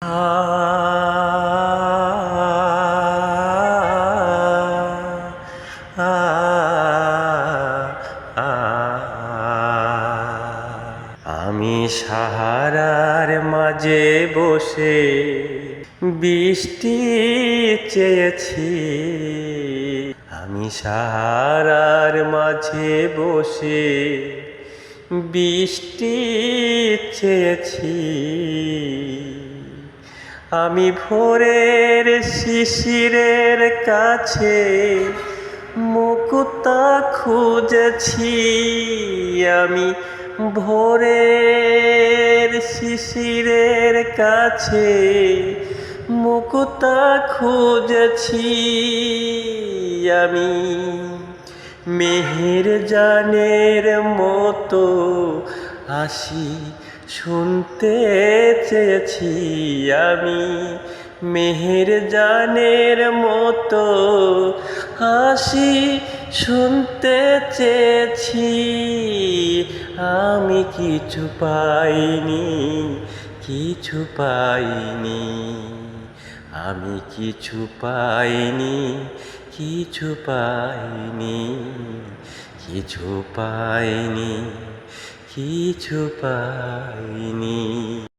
আমি সাহারার মাঝে বসে বৃষ্টি চেয়েছি। আমি সাহারার মাঝে বসে বৃষ্টি চেয়েছি। আমি ভোরের শিশিরের কাছে মুক্তা খুঁজেছি। আমি ভোরের শিশিরের কাছে মুক্তা খুঁজেছি। আমি মেহের জানের মতো হাসি শুনতে চেয়েছি। আমি মেহের জানের মতো হাসি শুনতে চেয়েছি। আমি কিছু পাইনি, কিছু পাইনি। আমি কিছু পাইনি, কিছু পাইনি। কিছু পাইনি, কিছু পাইনি।